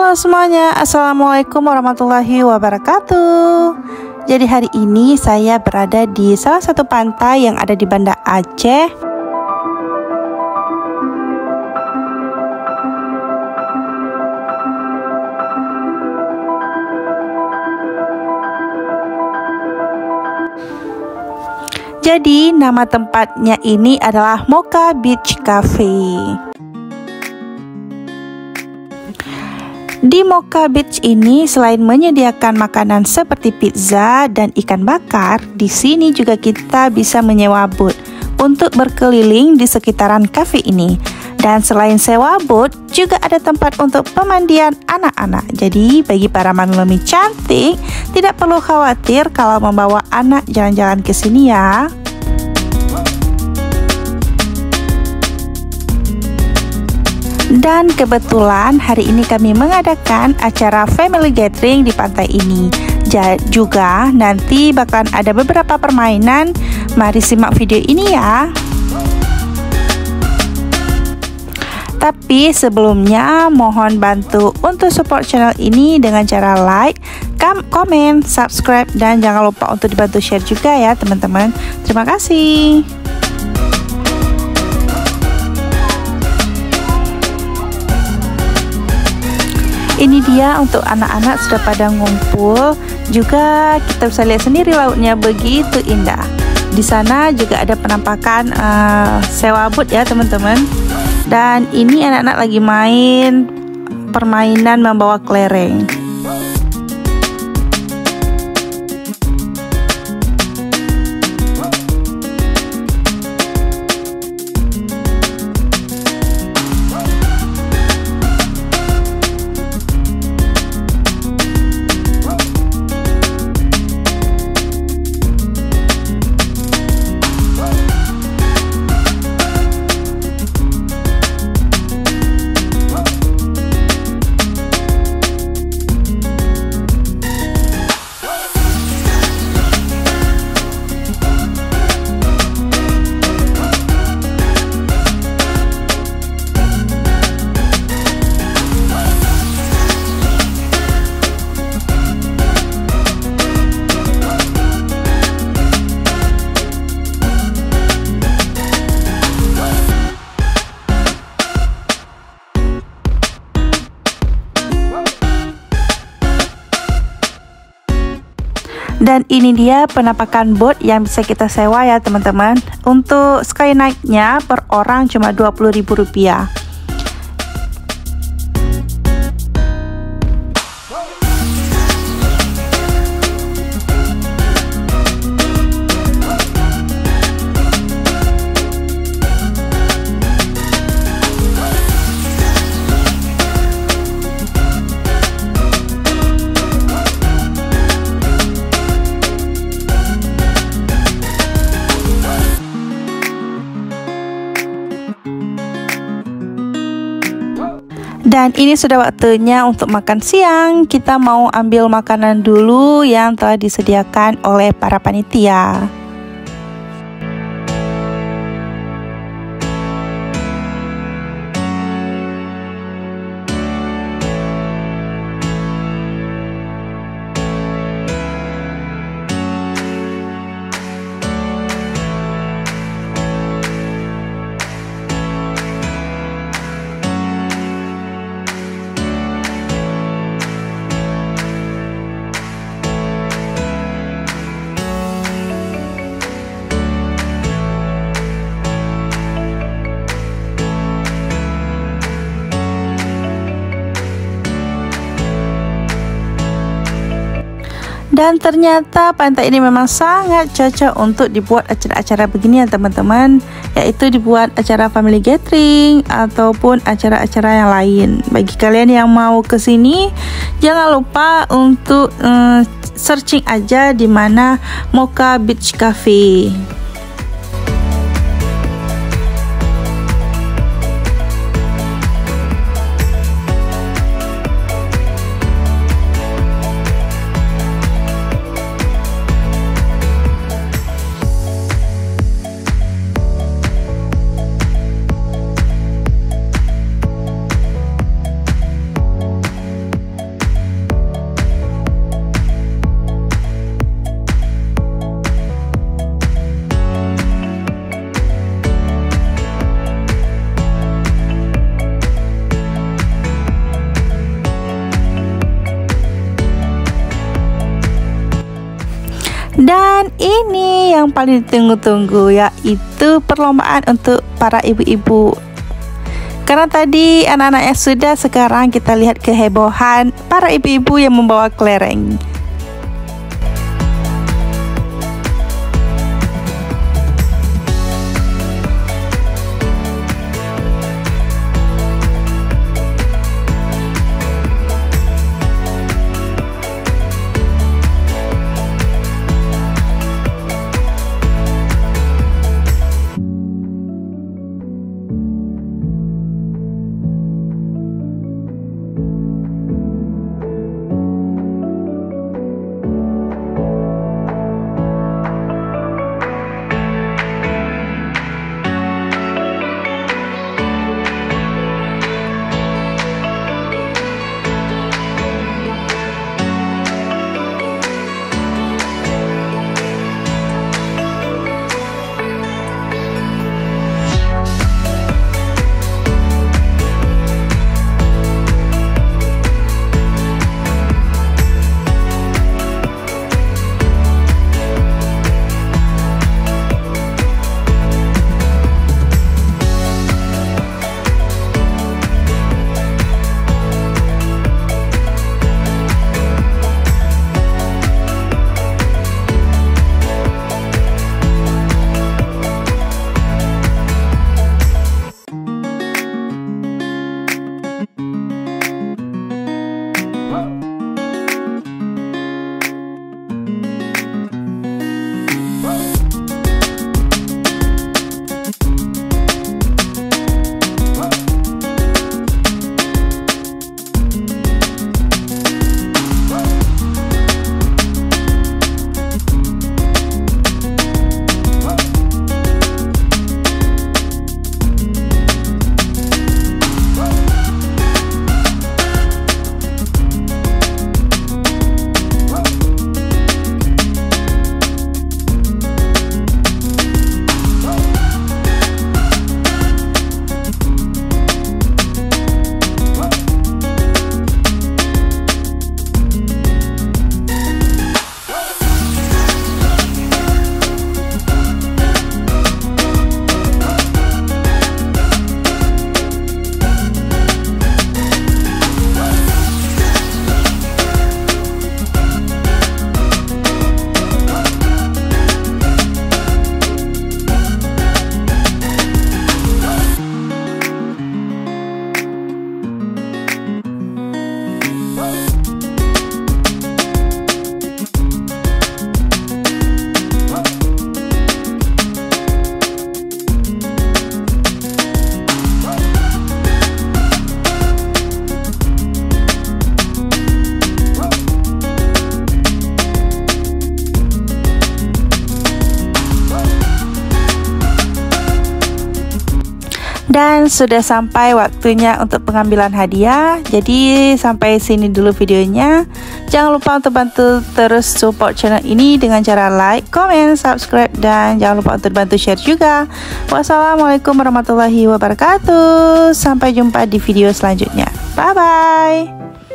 Halo semuanya, Assalamualaikum warahmatullahi wabarakatuh. Jadi hari ini saya berada di salah satu pantai yang ada di Banda Aceh. Jadi nama tempatnya ini adalah Mocha Beach Cafe. Di Mocha Beach ini selain menyediakan makanan seperti pizza dan ikan bakar, di sini juga kita bisa menyewa boot untuk berkeliling di sekitaran cafe ini. Dan selain sewa boot, juga ada tempat untuk pemandian anak-anak. Jadi bagi para mami-mami cantik, tidak perlu khawatir kalau membawa anak jalan-jalan ke sini ya. Dan kebetulan hari ini kami mengadakan acara family gathering di pantai ini. Juga nanti bakalan ada beberapa permainan. Mari simak video ini ya. Tapi sebelumnya mohon bantu untuk support channel ini dengan cara like, komen, subscribe, dan jangan lupa untuk dibantu share juga ya teman-teman. Terima kasih. Ini dia untuk anak-anak sudah pada ngumpul. Juga kita bisa lihat sendiri lautnya begitu indah. Di sana juga ada penampakan sewa boot ya teman-teman. Dan ini anak-anak lagi main permainan membawa kelereng. Dan ini dia penampakan boat yang bisa kita sewa ya teman-teman. Untuk sekali naiknya per orang cuma Rp20.000. Dan ini sudah waktunya untuk makan siang. Kita mau ambil makanan dulu yang telah disediakan oleh para panitia. Dan ternyata pantai ini memang sangat cocok untuk dibuat acara-acara begini ya teman-teman. Yaitu dibuat acara family gathering ataupun acara-acara yang lain. Bagi kalian yang mau ke sini, jangan lupa untuk searching aja di mana Mocha Beach Cafe. Dan ini yang paling ditunggu-tunggu, yaitu perlombaan untuk para ibu-ibu. Karena tadi anak-anaknya sudah, sekarang kita lihat kehebohan para ibu-ibu yang membawa kelereng. Dan sudah sampai waktunya untuk pengambilan hadiah. Jadi sampai sini dulu videonya. Jangan lupa untuk bantu terus support channel ini dengan cara like, comment, subscribe, dan jangan lupa untuk bantu share juga. Wassalamualaikum warahmatullahi wabarakatuh. Sampai jumpa di video selanjutnya. Bye bye.